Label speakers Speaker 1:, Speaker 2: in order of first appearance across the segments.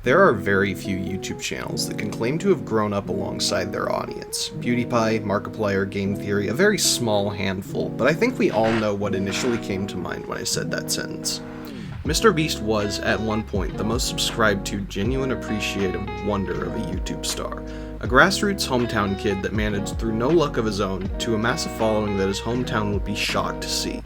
Speaker 1: There are very few YouTube channels that can claim to have grown up alongside their audience. PewDiePie, Markiplier, Game Theory, a very small handful, but I think we all know what initially came to mind when I said that sentence. MrBeast was, at one point, the most subscribed to, genuine appreciative wonder of a YouTube star. A grassroots hometown kid that managed, through no luck of his own, to amass a following that his hometown would be shocked to see.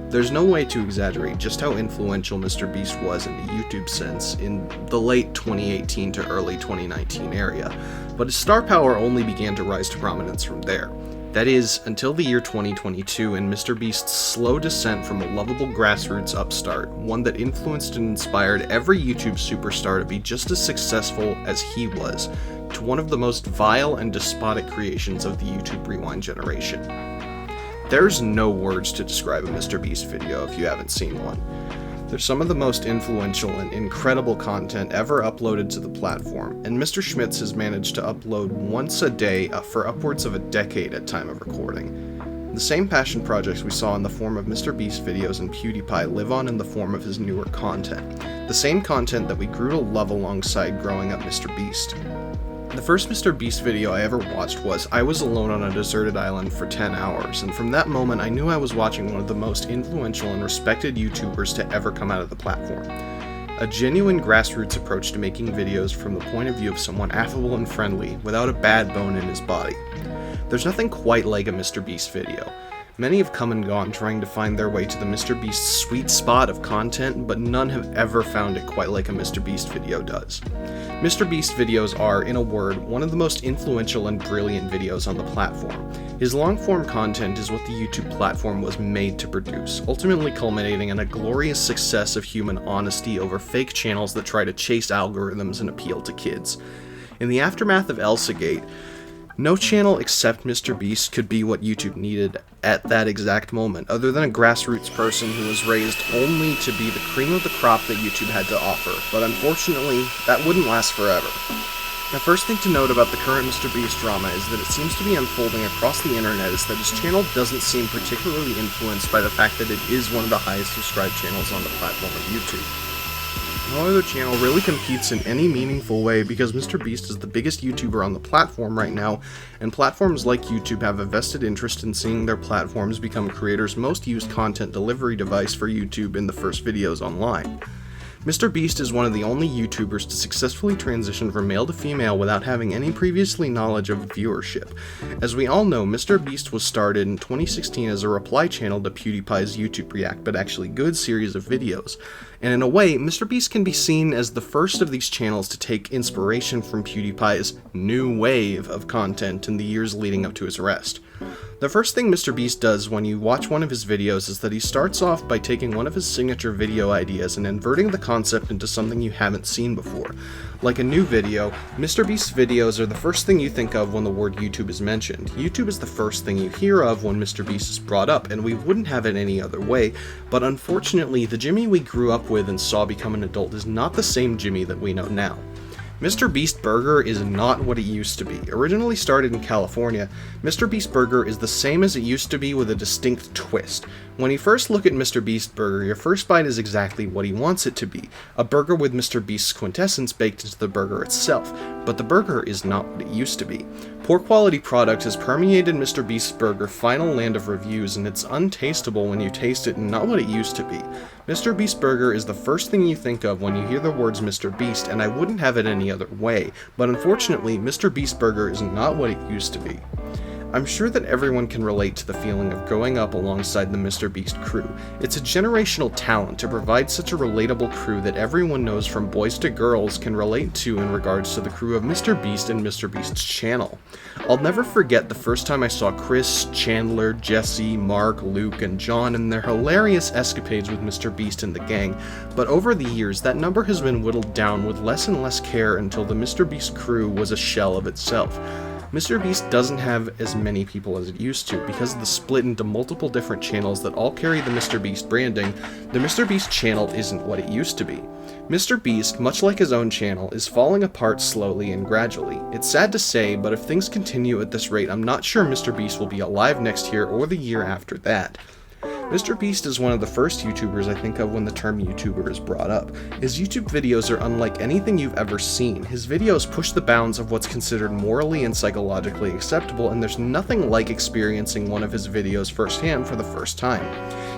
Speaker 1: There's no way to exaggerate just how influential MrBeast was in the YouTube sense in the late 2018 to early 2019 area, but his star power only began to rise to prominence from there. That is, until the year 2022 and MrBeast's slow descent from a lovable grassroots upstart, one that influenced and inspired every YouTube superstar to be just as successful as he was, to one of the most vile and despotic creations of the YouTube Rewind generation. There's no words to describe a MrBeast video if you haven't seen one. They're some of the most influential and incredible content ever uploaded to the platform, and Mr. Schmitz has managed to upload once a day for upwards of a decade at time of recording. The same passion projects we saw in the form of MrBeast videos and PewDiePie live on in the form of his newer content. The same content that we grew to love alongside growing up MrBeast. The first MrBeast video I ever watched was I was alone on a deserted island for 10 hours, and from that moment I knew I was watching one of the most influential and respected YouTubers to ever come out of the platform. A genuine grassroots approach to making videos from the point of view of someone affable and friendly, without a bad bone in his body. There's nothing quite like a MrBeast video. Many have come and gone trying to find their way to the MrBeast sweet spot of content, but none have ever found it quite like a MrBeast video does. MrBeast videos are, in a word, one of the most influential and brilliant videos on the platform. His long-form content is what the YouTube platform was made to produce, ultimately culminating in a glorious success of human honesty over fake channels that try to chase algorithms and appeal to kids. In the aftermath of ElsaGate, no channel except MrBeast could be what YouTube needed at that exact moment, other than a grassroots person who was raised only to be the cream of the crop that YouTube had to offer, but unfortunately, that wouldn't last forever. The first thing to note about the current MrBeast drama is that it seems to be unfolding across the internet is that his channel doesn't seem particularly influenced by the fact that it is one of the highest subscribed channels on the platform of YouTube. No other channel really competes in any meaningful way because MrBeast is the biggest YouTuber on the platform right now, and platforms like YouTube have a vested interest in seeing their platforms become creators' most used content delivery device for YouTube in the first videos online. MrBeast is one of the only YouTubers to successfully transition from male to female without having any previously knowledge of viewership. As we all know, MrBeast was started in 2016 as a reply channel to PewDiePie's YouTube React but actually good series of videos. And in a way, MrBeast can be seen as the first of these channels to take inspiration from PewDiePie's new wave of content in the years leading up to his arrest. The first thing MrBeast does when you watch one of his videos is that he starts off by taking one of his signature video ideas and inverting the concept into something you haven't seen before. Like a new video, MrBeast's videos are the first thing you think of when the word YouTube is mentioned. YouTube is the first thing you hear of when MrBeast is brought up, and we wouldn't have it any other way, but unfortunately, the Jimmy we grew up with and saw become an adult is not the same Jimmy that we know now. MrBeast Burger is not what it used to be. Originally started in California, MrBeast Burger is the same as it used to be with a distinct twist. When you first look at MrBeast Burger, your first bite is exactly what he wants it to be, a burger with MrBeast's quintessence baked into the burger itself, but the burger is not what it used to be. Poor quality product has permeated MrBeast's Burger final land of reviews, and it's untastable when you taste it and not what it used to be. MrBeast Burger is the first thing you think of when you hear the words MrBeast, and I wouldn't have it any other way, but unfortunately, MrBeast Burger is not what it used to be. I'm sure that everyone can relate to the feeling of growing up alongside the MrBeast crew. It's a generational talent to provide such a relatable crew that everyone knows from boys to girls can relate to in regards to the crew of MrBeast and MrBeast's channel. I'll never forget the first time I saw Chris, Chandler, Jesse, Mark, Luke, and John and their hilarious escapades with MrBeast and the gang, but over the years that number has been whittled down with less and less care until the MrBeast crew was a shell of itself. MrBeast doesn't have as many people as it used to because of the split into multiple different channels that all carry the MrBeast branding. The MrBeast channel isn't what it used to be. MrBeast, much like his own channel, is falling apart slowly and gradually. It's sad to say, but if things continue at this rate, I'm not sure MrBeast will be alive next year or the year after that. MrBeast is one of the first YouTubers I think of when the term YouTuber is brought up. His YouTube videos are unlike anything you've ever seen. His videos push the bounds of what's considered morally and psychologically acceptable, and there's nothing like experiencing one of his videos firsthand for the first time.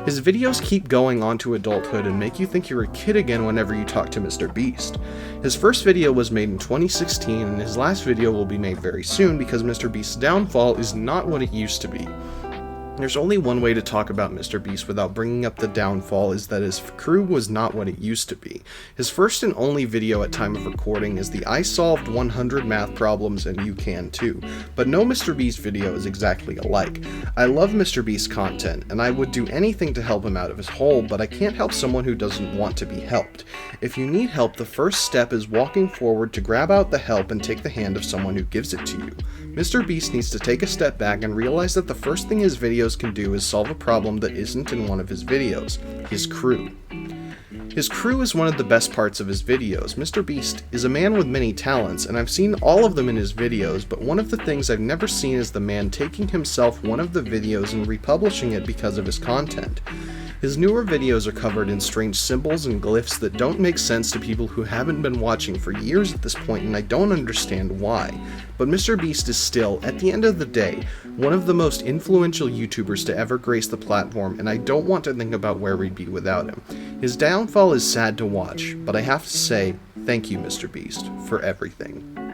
Speaker 1: His videos keep going on to adulthood and make you think you're a kid again whenever you talk to MrBeast. His first video was made in 2016, and his last video will be made very soon because MrBeast's downfall is not what it used to be. There's only one way to talk about MrBeast without bringing up the downfall, is that his crew was not what it used to be. His first and only video at time of recording is the I solved 100 math problems and you can too, but no MrBeast video is exactly alike. I love MrBeast's content, and I would do anything to help him out of his hole, but I can't help someone who doesn't want to be helped. If you need help, the first step is walking forward to grab out the help and take the hand of someone who gives it to you. MrBeast needs to take a step back and realize that the first thing his videos can do is solve a problem that isn't in one of his videos: his crew. His crew is one of the best parts of his videos. MrBeast is a man with many talents, and I've seen all of them in his videos, but one of the things I've never seen is the man taking himself one of the videos and republishing it because of his content. His newer videos are covered in strange symbols and glyphs that don't make sense to people who haven't been watching for years at this point, and I don't understand why. But MrBeast is still, at the end of the day, one of the most influential YouTubers to ever grace the platform, and I don't want to think about where we'd be without him. His downfall is sad to watch, but I have to say, thank you, MrBeast, for everything.